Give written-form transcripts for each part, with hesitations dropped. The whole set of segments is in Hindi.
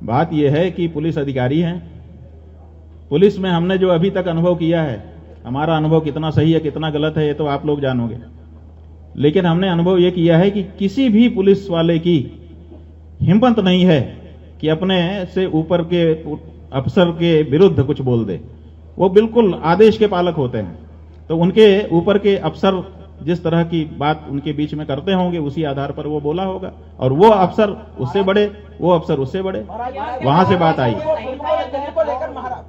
बात यह है कि पुलिस अधिकारी हैं, पुलिस में हमने जो अभी तक अनुभव किया है, हमारा अनुभव कितना सही है कितना गलत है ये तो आप लोग जानोगे, लेकिन हमने अनुभव ये किया है कि किसी भी पुलिस वाले की हिम्मत नहीं है कि अपने से ऊपर के अफसर के विरुद्ध कुछ बोल दे। वो बिल्कुल आदेश के पालक होते हैं, तो उनके ऊपर के अफसर जिस तरह की बात उनके बीच में करते होंगे उसी आधार पर वो बोला होगा, और वो अफसर उससे बड़े, वो अफसर उससे बड़े, वहां से बात आई।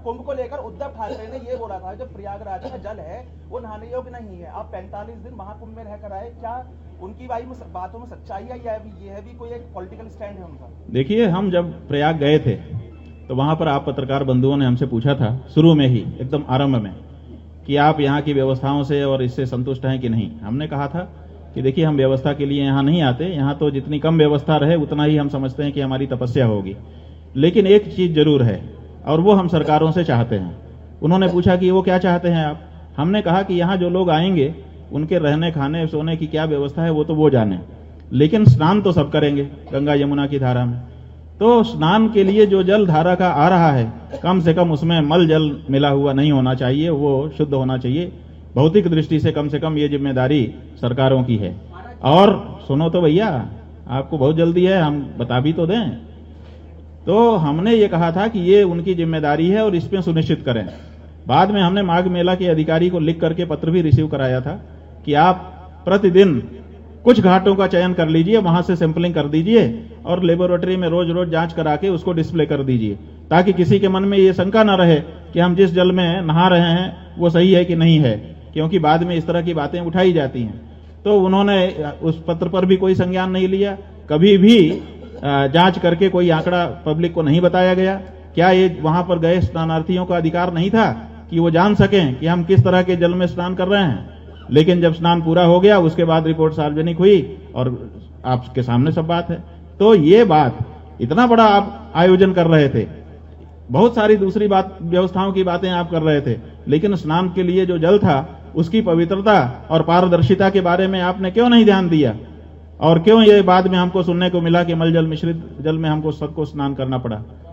कुंभ को लेकर उद्धव ठाकरे ने ये बोला था जो प्रयागराज का जल है वो नहाने योग्य नहीं है। आप 45 दिन महाकुंभ में रहकर आए, क्या उनकी बातों में सच्चाई है या ये भी कोई एक पॉलिटिकल स्टैंड है उनका? देखिए, हम जब प्रयाग गए थे तो वहां पर आप पत्रकार बंधुओं ने हमसे पूछा था शुरू में ही, एकदम आरंभ में, कि आप यहाँ की व्यवस्थाओं से और इससे संतुष्ट हैं कि नहीं। हमने कहा था कि देखिए, हम व्यवस्था के लिए यहाँ नहीं आते, यहाँ तो जितनी कम व्यवस्था रहे उतना ही हम समझते हैं कि हमारी तपस्या होगी, लेकिन एक चीज जरूर है और वो हम सरकारों से चाहते हैं। उन्होंने पूछा कि वो क्या चाहते हैं आप? हमने कहा कि यहाँ जो लोग आएंगे उनके रहने खाने सोने की क्या व्यवस्था है वो तो वो जाने, लेकिन स्नान तो सब करेंगे गंगा यमुना की धारा में। तो स्नान के लिए जो जल धारा का आ रहा है, कम से कम उसमें मल जल मिला हुआ नहीं होना चाहिए, वो शुद्ध होना चाहिए। भौतिक दृष्टि से कम ये जिम्मेदारी सरकारों की है। और सुनो तो भैया, आपको बहुत जल्दी है, हम बता भी तो दें। तो हमने ये कहा था कि ये उनकी जिम्मेदारी है और इसमें सुनिश्चित करें। बाद में हमने माघ मेला के अधिकारी को लिख करके पत्र भी रिसीव कराया था कि आप प्रतिदिन कुछ घाटों का चयन कर लीजिए, वहां से सैंपलिंग कर दीजिए और लेबोरेटरी में रोज रोज जांच करा के उसको डिस्प्ले कर दीजिए, ताकि किसी के मन में ये शंका न रहे कि हम जिस जल में नहा रहे हैं वो सही है कि नहीं है, क्योंकि बाद में इस तरह की बातें उठाई जाती हैं। तो उन्होंने उस पत्र पर भी कोई संज्ञान नहीं लिया, कभी भी जांच करके कोई आंकड़ा पब्लिक को नहीं बताया गया। क्या ये वहां पर गए स्नानार्थियों का अधिकार नहीं था कि वो जान सकें कि हम किस तरह के जल में स्नान कर रहे हैं? लेकिन जब स्नान पूरा हो गया उसके बाद रिपोर्ट सार्वजनिक हुई और आपके सामने सब बात है। तो ये बात, इतना बड़ा आप आयोजन कर रहे थे, बहुत सारी दूसरी बात व्यवस्थाओं की बातें आप कर रहे थे, लेकिन स्नान के लिए जो जल था उसकी पवित्रता और पारदर्शिता के बारे में आपने क्यों नहीं ध्यान दिया? और क्यों ये बाद में हमको सुनने को मिला कि मल जल मिश्रित जल में हमको सबको स्नान करना पड़ा?